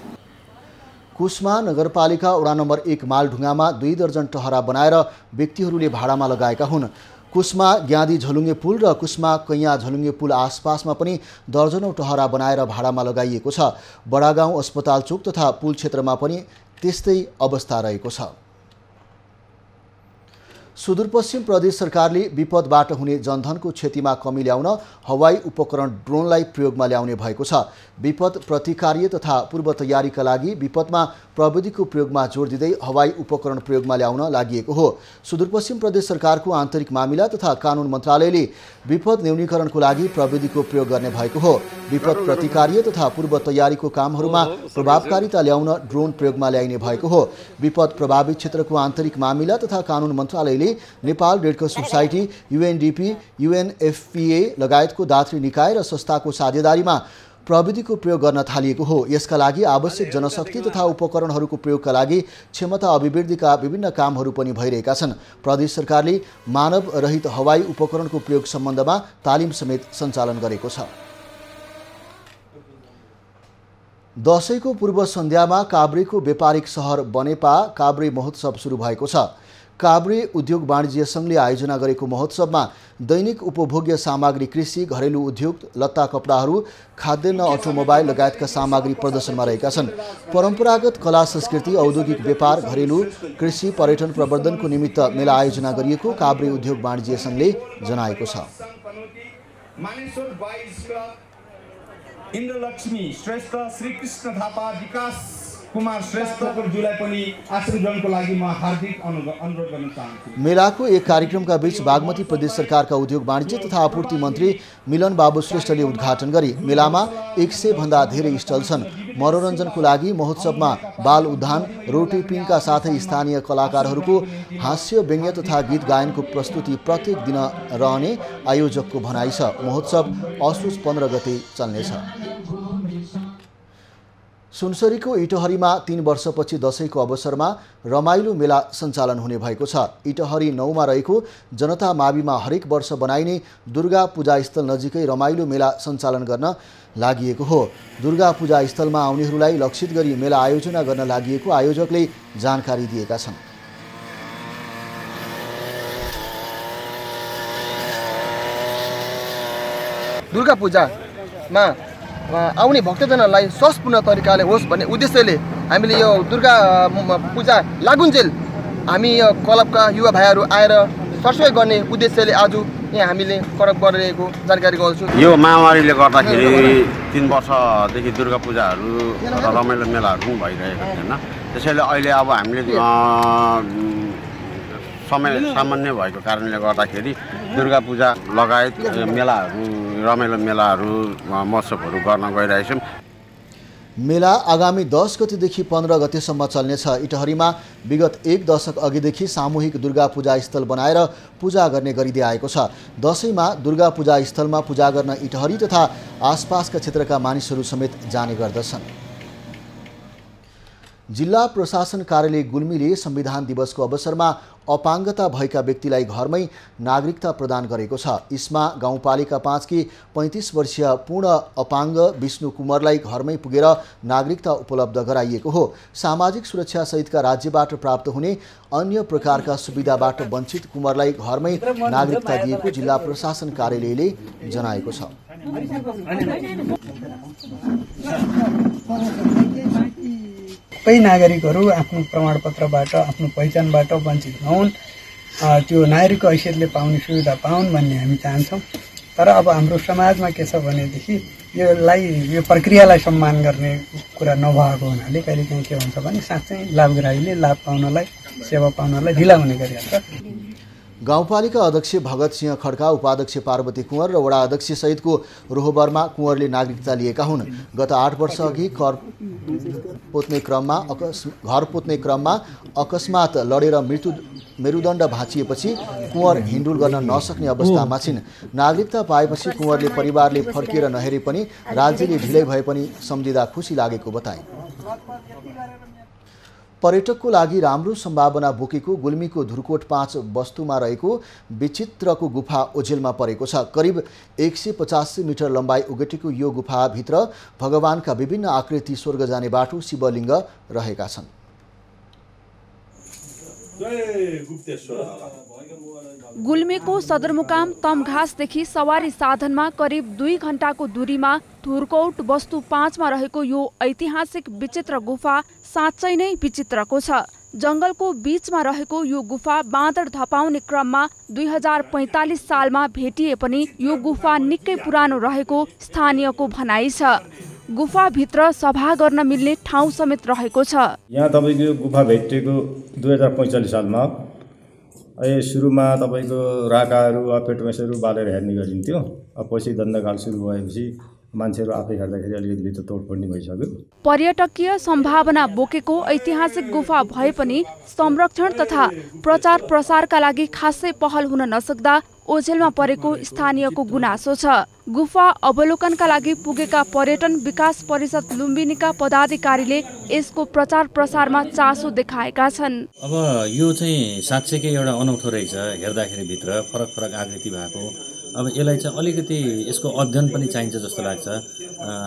कुस्मा नगरपालिका वडा नम्बर 1 मालढुङ्गामा 2 दर्जन टहरा बनाएर व्यक्तिहरूले भाडामा लगाएका हुन्। कुस्मा ग्यादी झलुङ्गे पुल र कुस्मा कैया झलुङ्गे पुल आसपासमा पनि दर्जनौं टहरा बनाएर भाडामा लगाइएको छ। बडागाउँ अस्पताल चोक तथा पुल क्षेत्रमा पनि त्यस्तै अवस्था रहेको छ। सुदूरपश्चिम प्रदेश सरकारले विपदबाट हुने जनधनको क्षतिमा कमी ल्याउन हवाई उपकरण ड्रोनलाई प्रयोगमा ल्याउने भएको छ। विपद प्रतिकार्य तथा पूर्व तयारीका लागि विपदमा प्रविधिको प्रयोगमा जोड दिँदै हवाई उपकरण प्रयोगमा ल्याउन लागिएको हो। सुदूरपश्चिम प्रदेश सरकारको आन्तरिक मामिला तथा कानुन मन्त्रालयले विपद न्यूनीकरणको लागि प्रविधिको प्रयोग गर्ने भएको हो। विपद प्रतिकार्य तथा पूर्व तयारीको कामहरूमा प्रभावकारिता ल्याउन ड्रोन प्रयोगमा ल्याइने भएको हो। विपद प्रभावित क्षेत्रको आन्तरिक मामिला तथा कानुन मन्त्रालयले Nepal red cross society, UNDP, UNFPA लगायतको दात्री निकाय र संस्थाको साझेदारीमा प्रविधिको प्रयोग गर्न थालिएको हो। यसका लागि आवश्यक जनशक्ति तथा उपकरणहरूको प्रयोगका लागि क्षमता अभिवृद्धिका विभिन्न कामहरू पनि भइरहेका छन्। प्रदेश सरकारले मानव रहित हवाई उपकरणको प्रयोग सम्बन्धमा तालिम समेत सञ्चालन गरेको छ। दशैंको पूर्व सन्ध्यामा काभ्रेको व्यापारिक सहर बनेपा काभ्रे महोत्सव सुरु भएको छ। काभ्रे उद्योग वाणिज्य सङ्घले आयोजना गरेको महोत्सवमा दैनिक उपभोग्य सामग्री, कृषि, घरेलु उद्योग, लत्ता कपडाहरू, खाद्यान्न, अटोमोबाइल लगायतका सामग्री प्रदर्शनमा रहेका छन्। परम्परागत कला संस्कृति, औद्योगिक व्यापार, घरेलु कृषि, पर्यटन प्रवर्धनको निमित्त मेला आयोजना गरिएको काभ्रे उद्योग वाणिज्य सङ्घले जनाएको छ। इन्द्रलक्ष्मी श्रेष्ठ, श्रीकृष्ण थापा, विकास कुमार श्रेष्ठज्यूलाई पनि आशीर्वादको लागि म हार्दिक अनुरोध गर्न चाहन्छु। मेलाको एक कार्यक्रमका बीच बागमती प्रदेश सरकारका उद्योग वाणिज्य तथा आपूर्ति मन्त्री मिलन बाबु श्रेष्ठले उद्घाटन गरे। मेलामा 100 भन्दा धेरै स्टल छन्। मनोरञ्जनको लागि महोत्सवमा बाल उद्यान, रोटेपिङका साथै स्थानीय कलाकारहरूको हास्य, व्यङ्ग्य तथा गीत गायनको प्रस्तुति प्रत्येक दिन रहने आयोजकको भनाइ छ। महोत्सव असोज 15 गते चल्नेछ। सुनसरीको इटहरीमा 3 वर्षपछि दशैंको अवसरमा रमाइलो मेला सञ्चालन हुने भएको छ। इटहरी 9 मा रहेको जनता माविमा हरेक वर्ष बनाइने दुर्गा पूजा स्थल नजिकै रमाइलो मेला सञ्चालन गर्न लागिएको हो। दुर्गा पूजा स्थलमा आउनेहरूलाई लक्षित गरी मेला आयोजना गर्न लागिएको आयोजकले जानकारी दिएका छन्। दुर्गा पूजामा आउने भक्तजनहरूलाई सहजपूर्ण तरिकाले होस् भन्ने उद्देश्यले हामीले यो दुर्गा पूजा लागुन्जेल हामी यो क्लबका युवा भाइहरू आएर सरसफाइ गर्ने उद्देश्यले आज यहाँ हामीले करक गरिरहेको जानकारी गराउँछु। यो महामारीले गर्दाखेरि 3 वर्षदेखि दुर्गा पूजाहरू र रमाइलो मेलाहरू पनि भइरहेको थिएन। त्यसैले अहिले अब हामीले समय सामान्य भएको कारणले गर्दाखेरि दुर्गा पूजा लगायत मेलाहरू, रमाइलो मेलाहरू, महोत्सवहरू गर्न गइरहेछौँ। मेला आगामी 10 गतेदेखि 15 गतेसम्म चल्नेछ। इटहरीमा विगत 1 दशक अघिदेखि सामूहिक दुर्गा पूजा स्थल बनाएर पूजा गर्ने गरिँदै आएको छ। दशैंमा दुर्गा पूजा स्थलमा पूजा गर्न इटहरी तथा आसपासका क्षेत्रका मानिसहरू समेत जाने गर्दछन्। जिल्ला प्रशासन कार्यालय गुल्मीले संविधान दिवसको अवसरमा अपाङ्गता भएका व्यक्तिलाई घरमै नागरिकता प्रदान गरेको छ। इस्मा गाउँपालिका 5 की 35 वर्षीय पूर्ण अपाङ्ग विष्णु कुँवरलाई घरमै पुगेर नागरिकता उपलब्ध गराइएको हो। सामाजिक सुरक्षा सहितका राज्यबाट प्राप्त हुने अन्य प्रकारका सुविधाबाट वञ्चित कुँवरलाई घरमै नागरिकता दिएको जिल्ला प्रशासन कार्यालयले जनाएको छ। सबै नागरिकहरू आफ्नो प्रमाणपत्रबाट आफ्नो पहिचानबाट वञ्चित नहुन्, त्यो नागरिकको हैसियतले पाउने सुविधा पाउन् भन्ने हामी चाहन्छौँ। तर अब हाम्रो समाजमा के छ भनेदेखि यो प्रक्रियालाई सम्मान गर्ने कुरा नभएको हुनाले कहिलेकाहीँ के हुन्छ भने साँच्चै लाभग्राहीले लाभ पाउनलाई सेवा पाउनलाई ढिला हुने गरिहाल्छ। गाउँपालिका अध्यक्ष भगत सिंह खड्का, उपाध्यक्ष पार्वती कुँवर र वडा अध्यक्ष सहितको रोहबरमा कुँवरले नागरिकता लिएका हुन्। गत 8 वर्ष अघि घर पोत्ने क्रममा अकस्मात लडेर मेरुदण्ड भाँचिएपछि कुँवर हिँडुल गर्न नसक्ने अवस्थामा छिन्। नागरिकता पाएपछि कुँवरले परिवारले फर्किएर नहेरे पनि राज्यले ढिलै भए पनि सम्झिँदा खुसी लागेको बताए। पर्यटकको लागि राम्रो सम्भावना बोकेको गुल्मीको धुर्कोट 5 वस्तुमा रहेको विचित्रको गुफा ओझेलमा परेको छ। करिब 185 मिटर लम्बाइ ओगटेको यो गुफाभित्र भगवानका विभिन्न आकृति, स्वर्ग जाने बाटो, शिवलिङ्ग रहेका छन्। गुल्मीको सदरमुकाम तमघासदेखि सवारी साधनमा करिब 2 घण्टाको दूरीमा धुर्कोट वस्तु 5 मा रहेको यो ऐतिहासिक विचित्र गुफा साँच्चै नै विचित्रको छ। जंगलको बीचमा रहेको यो गुफा बाँदर धपाउने क्रममा 2045 सालमा भेटिए पनि यो गुफा निकै पुरानो रहेको स्थानीयको भनाइ छ। गुफाभित्र सभा गर्न मिल्ने ठाउँ समेत रहेको छ। यहाँ तपाईँको यो गुफा भेटिएको 2045 सालमा। सुरुमा तपाईँको राकाहरू पेटमेसहरू बालेर हेर्ने गरिन्थ्यो। पछि दण्डकाल सुरु भएपछि मान्छेहरू आफै हेर्दाखेरि अलिकति भित्र तोडफोड भइसक्यो। पर्यटकीय सम्भावना बोकेको ऐतिहासिक गुफा भए पनि संरक्षण तथा प्रचार प्रसारका लागि खासै पहल हुन नसक्दा ओझेलमा परेको स्थानीयको गुनासो छ। गुफा अवलोकनका लागि पुगेका पर्यटन विकास परिषद लुम्बिनीका पदाधिकारीले यसको प्रचार प्रसारमा चासो देखाएका छन्। अब यो चाहिँ साँच्चैकै एउटा अनौठो रहेछ। हेर्दाखेरि भित्र फरक फरक आकृति भएको। अब यसलाई चाहिँ अलिकति यसको अध्ययन पनि चाहिन्छ जस्तो लाग्छ।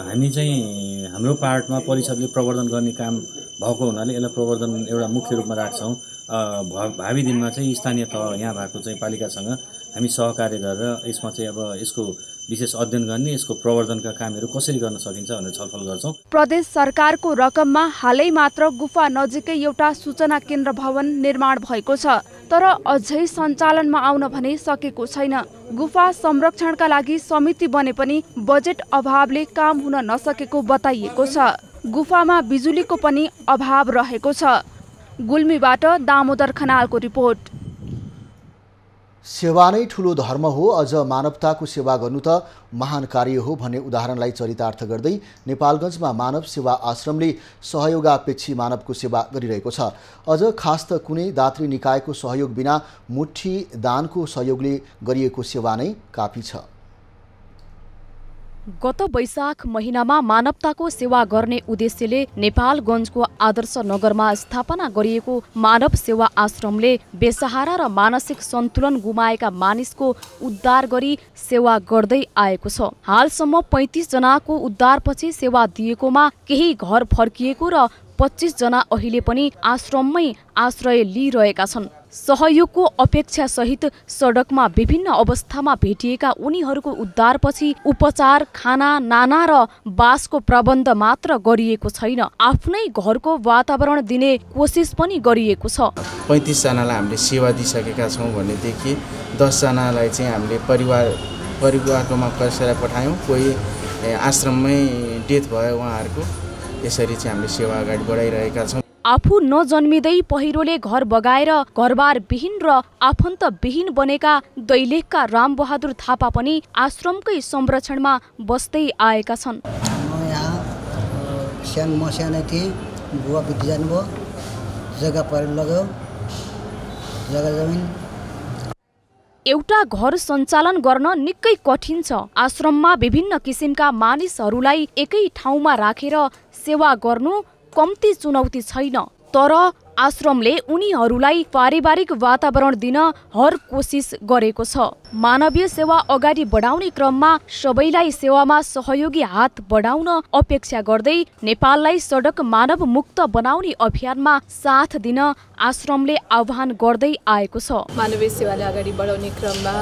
हामी चाहिँ हाम्रो पार्टमा परिषदले प्रवर्धन गर्ने काम भएको हुनाले यसलाई प्रवर्धन एउटा मुख्य रूपमा राख्छौँ। भावी दिनमा चाहिँ स्थानीय तह यहाँ भएको चाहिँ पालिकासँग हामी सहकार्य गरेर यसमा चाहिँ अब यसको विशेष अध्ययन गर्ने, यसको प्रवर्धनका कामहरू कसरी गर्न सकिन्छ भनेर छलफल गर्छौँ। प्रदेश सरकारको रकममा हालै मात्र गुफा नजिकै एउटा सूचना केन्द्र भवन निर्माण भएको छ, तर अझै सञ्चालनमा आउन भने सकेको छैन। गुफा संरक्षणका लागि समिति बने पनि बजेट अभावले काम हुन नसकेको बताइएको छ। गुफामा बिजुलीको पनि अभाव रहेको छ। गुल्मीबाट दामोदर खनालको रिपोर्ट। सेवा नै ठुलो धर्म हो, अझ मानवताको सेवा गर्नु त महान कार्य हो भन्ने उदाहरणलाई चरितार्थ गर्दै नेपालगञ्जमा मानव सेवा आश्रमले सहयोगापेक्षी मानवको सेवा गरिरहेको छ। अझ खास त कुनै दात्री निकायको सहयोग बिना मुठी दानको सहयोगले गरिएको सेवा नै काफी छ। गत वैशाख महिनामा मानवताको सेवा गर्ने उद्देश्यले नेपालगञ्जको आदर्श नगरमा स्थापना गरिएको मानव सेवा आश्रमले बेसहारा र मानसिक सन्तुलन गुमाएका मानिसको उद्धार गरी सेवा गर्दै आएको छ। हालसम्म 35 जनाको उद्धारपछि सेवा दिएकोमा केही घर फर्किएको र 25 जना अहिले पनि आश्रममै आश्रय लिइरहेका छन्। सहयोगको अपेक्षा सहित सडकमा विभिन्न अवस्थामा भेटिएका उनीहरूको उद्धारपछि उपचार, खाना, नाना र बासको प्रबन्ध मात्र गरिएको छैन, आफ्नै घरको वातावरण दिने कोसिस पनि गरिएको छ। 35 जनालाई हामीले सेवा दिइसकेका छौँ भनेदेखि 10 जनालाई चाहिँ हामीले परिवारकोमा कसैलाई पठायौँ, कोही आश्रममै डेथ भयो उहाँहरूको। यसरी चाहिँ हामीले सेवा अगाडि बढाइरहेका छौँ। आफू नजन्मिँदै पहिरोले घर बगाएर घरबार विहीन र आफन्त विहीन बनेका दैलेखका रामबहादुर थापा पनि आश्रमकै संरक्षणमा बस्दै आएका छन्। म सानै थिएँ, बुवा बित्दै जानुभयो, जग्गा परेर लग्यो, जग्गा जमिन। एउटा घर सञ्चालन गर्न निकै कठिन छ। आश्रममा विभिन्न किसिमका मानिसहरूलाई एकै ठाउँमा राखेर सेवा गर्नु कम्ती चुनौती छैन, तर आश्रमले उनीहरूलाई पारिवारिक वातावरण दिन हर कोसिस गरेको छ। मानवीय सेवा अगाडि बढाउने क्रममा सबैलाई सेवामा सहयोगी हात बढाउन अपेक्षा गर्दै नेपाललाई सडक मानव मुक्त बनाउने अभियानमा साथ दिन आश्रमले आह्वान गर्दै आएको छ। मानवीय सेवालाई अगाडि बढाउने क्रममा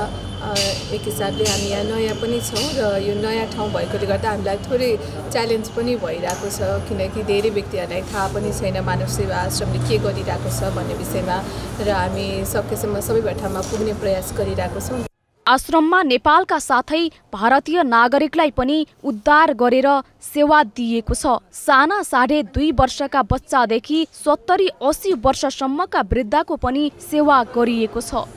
एक हिसाबले हामी यहाँ नयाँ पनि छौँ र यो नयाँ ठाउँ भएकोले गर्दा हामीलाई थोरै च्यालेन्ज पनि भइरहेको छ, किनकि धेरै व्यक्तिहरूलाई थाहा पनि छैन मानव सेवा आश्रमले के गरिरहेको छ भन्ने विषयमा, र हामी सकेसम्म सबै ठाउँमा पुग्ने प्रयास गरिरहेको छौँ। आश्रममा नेपालका साथै भारतीय नागरिकलाई पनि उद्धार गरेर सेवा दिएको छ। साना 2.5 वर्षका बच्चादेखि 70-80 वर्षसम्मका वृद्धको पनि सेवा गरिएको छ।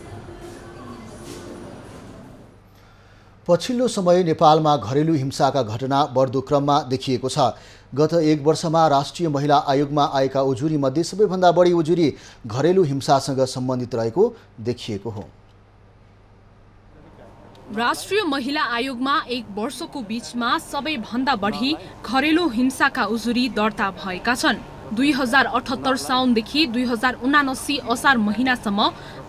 पछिल्लो समय नेपालमा घरेलु हिंसाका घटना बढ्दो क्रममा देखिएको छ। गत 1 वर्षमा राष्ट्रिय महिला आयोगमा आएका उजुरी मध्ये सबैभन्दा बढी उजुरी घरेलु हिंसासँग सम्बन्धित रहेको देखिएको हो। राष्ट्रिय महिला आयोगमा 1 वर्षको बीचमा सबैभन्दा बढी घरेलु हिंसाका उजुरी दर्ता भएका छन्। 2078 साउनदेखि 2079 असार महिनासम्म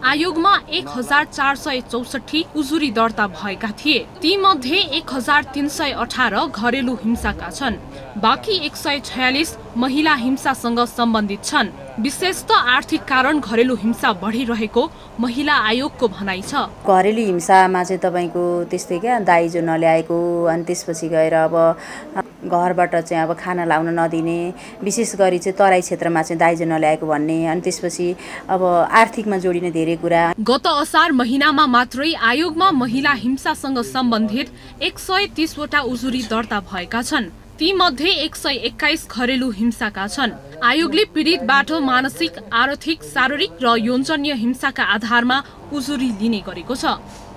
आयोगमा 1464 उजुरी दर्ता भएका थिए। तीमध्ये 1318 घरेलु हिंसाका छन्। बाँकी 146 महिला हिंसासँग सम्बन्धित छन्। विशेषतः आर्थिक कारण घरेलु हिंसा बढिरहेको महिला आयोगको भनाइ छ। घरेलु हिंसामा चाहिँ तपाईको त्यस्तै क्या दाइजो नल्याएको, अनि त्यसपछि गएर अब घरबाट चाहिँ अब खाना लाउन नदिने, विशेष गरी चाहिँ तराई क्षेत्रमा चाहिँ दाइजो नल्याएको भन्ने, अनि त्यसपछि अब आर्थिकमा जोडिने धेरै कुरा। गत असार महिनामा मात्रै आयोगमा महिला हिंसासँग सम्बन्धित 130 वटा उजुरी दर्ता भएका छन्। तीमध्ये 121 घरेलु हिंसाका छन्। आयोगले पीडितबाट मानसिक, आर्थिक, शारीरिक र यौनजन्य हिंसाका आधारमा उजुरी लिने गरेको छ।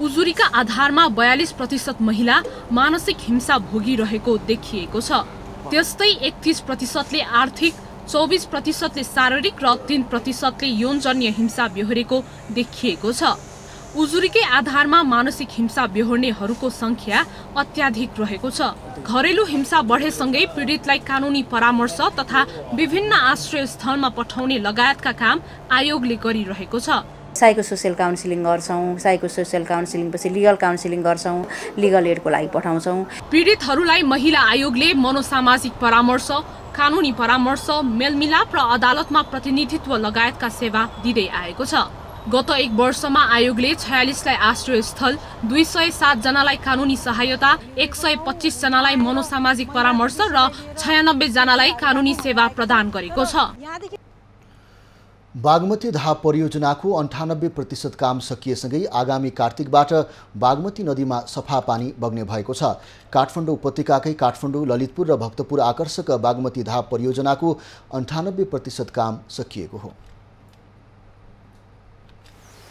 उजुरीका आधारमा 42% महिला मानसिक हिंसा भोगिरहेको देखिएको छ। त्यस्तै 31%ले आर्थिक, 24%ले शारीरिक र 3%ले यौनजन्य हिंसा बेहोरेको देखिएको छ। उजुरीकै आधारमा मानसिक हिंसा बेहोर्नेहरूको संख्या अत्याधिक रहेको छ। घरेलु हिंसा बढेसँगै पीडितलाई कानुनी परामर्श तथा विभिन्न आश्रय स्थलमा पठाउने लगायतका काम आयोगले गरिरहेको छ। साइको सोसियल काउन्सिलिङ गर्छौँ, साइको सोसियल काउन्सिलिङ पछि लिगल काउन्सिलिङ गर्छौँ, लिगल एडको लागि पठाउँछौँ। पीडितहरूलाई महिला आयोगले मनोसामाजिक परामर्श, कानुनी परामर्श, मेलमिलाप र अदालतमा प्रतिनिधित्व लगायतका सेवा दिँदै आएको छ। गत 1 वर्षमा आयोगले 46लाई आश्रय स्थल, 207 जनालाई कानुनी सहायता, 125 जनालाई मनोसामाजिक परामर्श र 96 जनालाई कानुनी सेवा प्रदान गरेको छ। बागमती धाप परियोजनाको 98% काम सकिएसँगै आगामी कार्तिकबाट बागमती नदीमा सफा पानी बग्ने भएको छ। काठमाडौँ उपत्यकाकै काठमाडौँ, ललितपुर र भक्तपुर आकर्षक बागमती धाप परियोजनाको 98% काम सकिएको हो।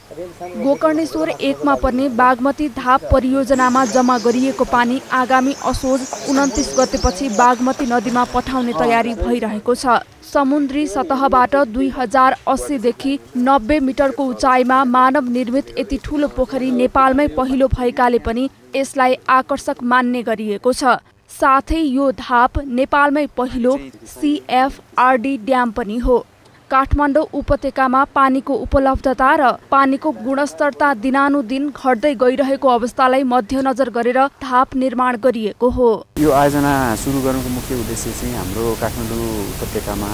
गोकर्णेश्वर 1 मा पर्ने बागमती धाप परियोजनामा जम्मा गरिएको पानी आगामी असोज 29 गतेपछि बागमती नदीमा पठाउने तयारी भइरहेको छ। समुद्री सतहबाट 2080 देखि 90 मिटरको उचाइमा मानव निर्मित यति ठूलो पोखरी नेपालमै पहिलो भएकाले पनि यसलाई आकर्षक मान्ने गरिएको छ। साथै यो धाप नेपालमै पहिलो CFRD ड्याम पनि हो। काठमाडौँ उपत्यकामा पानीको उपलब्धता र पानीको गुणस्तरता दिनानुदिन घट्दै गइरहेको अवस्थालाई मध्यनजर गरेर धाप निर्माण गरिएको हो। यो आयोजना सुरु गर्नुको मुख्य उद्देश्य चाहिँ हाम्रो काठमाडौँ उपत्यकामा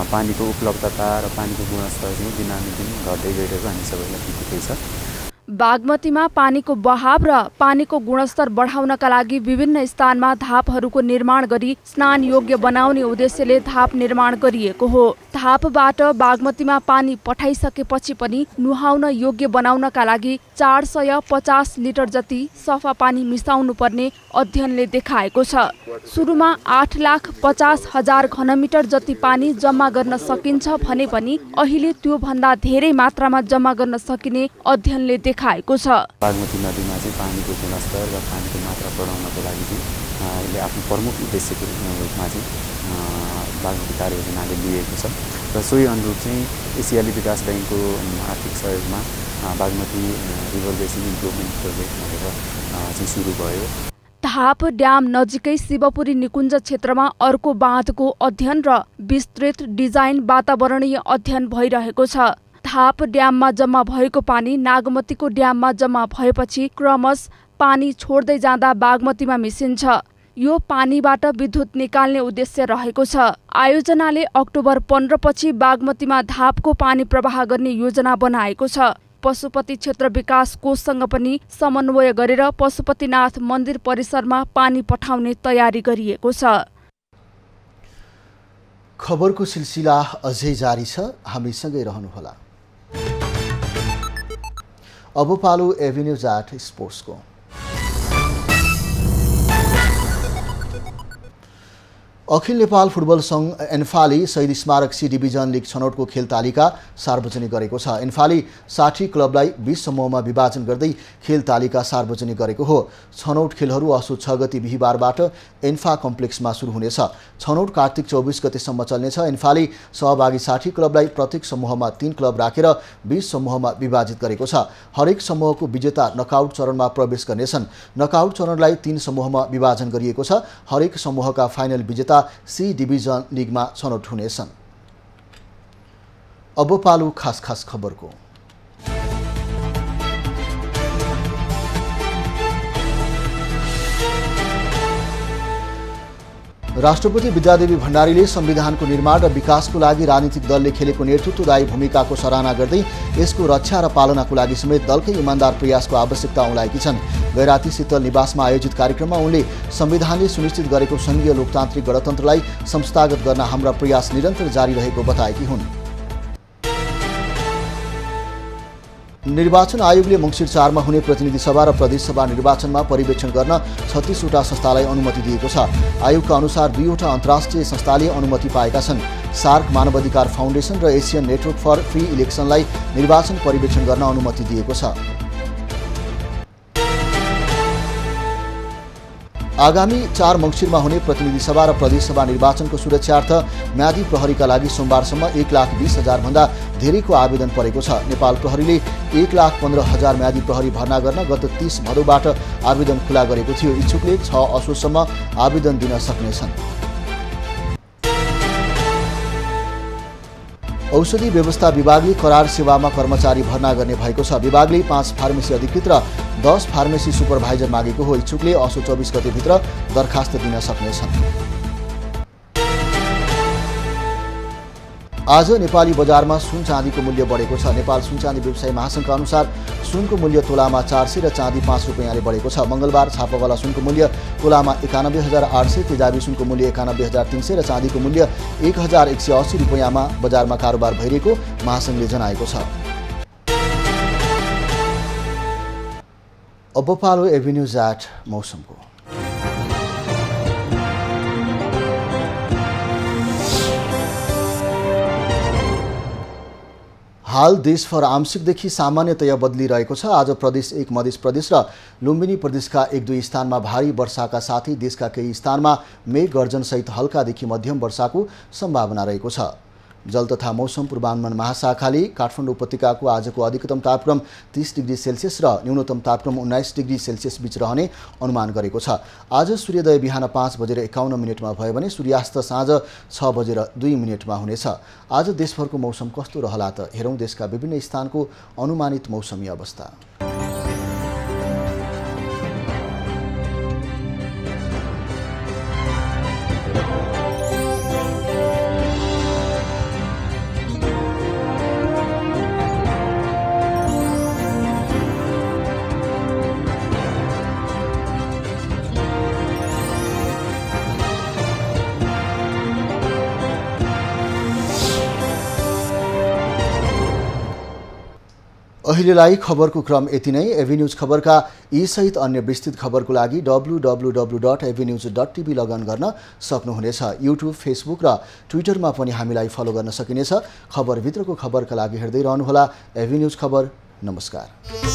पानीको उपलब्धता र पानीको गुणस्तर चाहिँ दिनानुदिन घट्दै गइरहेको हामी सबैलाई थाहा छ। बागमतीमा पानीको बहाव र पानीको गुणस्तर बढाउनका लागि विभिन्न स्थानमा धापहरूको निर्माण गरी स्नान योग्य बनाउने उद्देश्यले धाप निर्माण गरिएको हो। धापबाट बागमतीमा पानी पठाइसकेपछि पनि नुहाउन योग्य बनाउनका लागि 450 लिटर जति सफा पानी मिसाउनु पर्ने अध्ययनले देखाएको छ। सुरुमा 8,50,000 घनमिटर जति पानी जम्मा गर्न सकिन्छ भने पनि अहिले त्यो भन्दा धेरै मात्रामा जम्मा गर्न सकिने अध्ययनले देखाएको छ। बागमती नदीमा चाहिँ पानीको गुणस्तर र पानीको मात्रा बढाउनको लागि चाहिँ यसले आफ्नो प्रमुख उद्देश्यको रूपमा चाहिँ बागमती कार्ययोजनाले लिएको छ र सोही अनुरूप चाहिँ एसियाली विकास ब्याङ्कको आर्थिक सहयोगमा Bagmati river basin improvement project भनेर चाहिँ सुरु भयो। धाप ड्याम नजिकै शिवपुरी निकुञ्ज क्षेत्रमा अर्को बाँधको अध्ययन र विस्तृत डिजाइन वातावरणीय अध्ययन भइरहेको छ। धाप ड्याममा जम्मा भएको पानी नागमतीको ड्याममा जम्मा भएपछि क्रमश पानी छोड्दै जाँदा बागमतीमा मिसिन्छ। यो पानीबाट विद्युत निकाल्ने उद्देश्य रहेको छ। आयोजनाले अक्टोबर 15 पछि बागमतीमा धापको पानी प्रवाह गर्ने योजना बनाएको छ। पशुपति क्षेत्र विकास कोषसँग पनि समन्वय गरेर पशुपतिनाथ मन्दिर परिसरमा पानी पठाउने तयारी गरिएको छ। खबरको सिलसिला अझै जारी छ, हामीसँगै रहनुहोला। अब पालो एभिन्यूज एट स्पोर्ट्सको। अखिल नेपाल फुटबल संघ एन्फाले शहीद स्मारक सी डिभिजन लिग छनौटको खेल तालिका सार्वजनिक गरेको छ। एन्फाले 60 क्लबलाई 20 समूहमा विभाजन गर्दै खेल तालिका सार्वजनिक गरेको हो। छनौट खेलहरू असोज 6 गते बिहीबारबाट एन्फा कम्प्लेक्समा सुरु हुनेछ। छनौट कार्तिक 24 गतेसम्म चल्नेछ। एन्फाले सहभागी 60 क्लबलाई प्रत्येक समूहमा 3 क्लब राखेर 20 समूहमा विभाजित गरेको छ। हरेक समूहको विजेता नकआउट चरणमा प्रवेश गर्नेछन्। नकआउट चरणलाई 3 समूहमा विभाजन गरिएको छ। हरेक समूहका फाइनल विजेता सी डिभिजन लिगमा छनौट हुनेछन्। अब पालो खास खबरको। राष्ट्रपति विद्यादेवी भण्डारीले संविधानको निर्माण र विकासको लागि राजनीतिक दलले खेलेको नेतृत्वदायी भूमिकाको सराहना गर्दै यसको रक्षा र पालनाको लागि समेत दलकै इमान्दार प्रयासको आवश्यकता उल्लाएकी छन्। गैराती शीतल निवासमा आयोजित कार्यक्रममा उनले संविधानले सुनिश्चित गरेको संघीय लोकतान्त्रिक गणतन्त्रलाई संस्थागत गर्न हाम्रा प्रयास निरन्तर जारी रहेको बताएकी हुन्। निर्वाचन आयोगले मङ्सिर 4 मा हुने प्रतिनिधि सभा र प्रदेश सभा निर्वाचनमा पर्यवेक्षण गर्न 36 वटा संस्थालाई अनुमति दिएको छ। आयोगका अनुसार 2 वटा अन्तर्राष्ट्रिय संस्थाले अनुमति पाएका छन्। सार्क मानवाधिकार फाउन्डेसन र एसियन नेटवर्क फर फ्री इलेक्सनलाई निर्वाचन पर्यवेक्षण गर्न अनुमति दिएको छ। आगामी 4 मङ्सिरमा हुने प्रतिनिधि सभा र प्रदेश सभा निर्वाचनको सुरक्षार्थ म्यादी प्रहरीका लागि सोमबारसम्म 1,20,000 भन्दा धेरैको आवेदन परेको छ। नेपाल प्रहरीले 1,15,000 म्यादी प्रहरी भर्ना गर्न गत 30 भदौबाट आवेदन खुला गरेको थियो। इच्छुकले 6 असोजसम्म आवेदन दिन सक्नेछन्। औषधि व्यवस्था विभागले करार सेवामा कर्मचारी भर्ना गर्ने भएको छ। विभागले 5 फार्मेसी अधिकृत र 10 फार्मेसी सुपरभाइजर मागेको हो। इच्छुकले असोज 24 गतेभित्र दरखास्त दिन सक्नेछन्। आज नेपाली बजारमा सुन चाँदीको मूल्य बढेको छ। नेपाल सुन चाँदी व्यवसायी महासङ्घका अनुसार सुनको मूल्य तोलामा 400 र चाँदी 5 रुपैयाँले बढेको छ। मङ्गलबार छापावाला सुनको मूल्य तोलामा 91,800, तेजाबी सुनको मूल्य 91,300 र चाँदीको मूल्य 1,180 रुपैयाँमा बजारमा कारोबार भइरहेको महासङ्घले जनाएको छ। अब पालो एभिन्यूज एट मौसमको। हाल देशभर आंशिकदेखि सामान्यतया बदलिरहेको छ। आज प्रदेश 1 मध्य प्रदेश र लुम्बिनी प्रदेशका 1-2 स्थानमा भारी वर्षाका साथै देशका केही स्थानमा मेघ गर्जनसहित हल्कादेखि मध्यम वर्षाको सम्भावना रहेको छ। जल तथा मौसम पूर्वानुमान महाशाखाले काठमाडौँ उपत्यकाको आजको अधिकतम तापक्रम 30 डिग्री सेल्सियस र न्यूनतम तापक्रम 19 डिग्री सेल्सियस बीच रहने अनुमान गरेको छ। आज सूर्योदय बिहान 5:51 भयो भने सूर्यास्त साँझ 6:02 हुनेछ। आज देशभरको मौसम कस्तो रहला त हेरौँ देशका विभिन्न स्थानको अनुमानित मौसमी अवस्था। अहिलेलाई खबरको क्रम यति नै। एभिन्यूज खबरका यी सहित अन्य विस्तृत खबरको लागि www.avenews.tv लगइन गर्न सक्नुहुनेछ। युट्युब, फेसबुक र ट्विटरमा पनि हामीलाई फलो गर्न सकिनेछ। खबरभित्रको खबरका लागि हेर्दै रहनुहोला एभिन्यूज खबर। नमस्कार।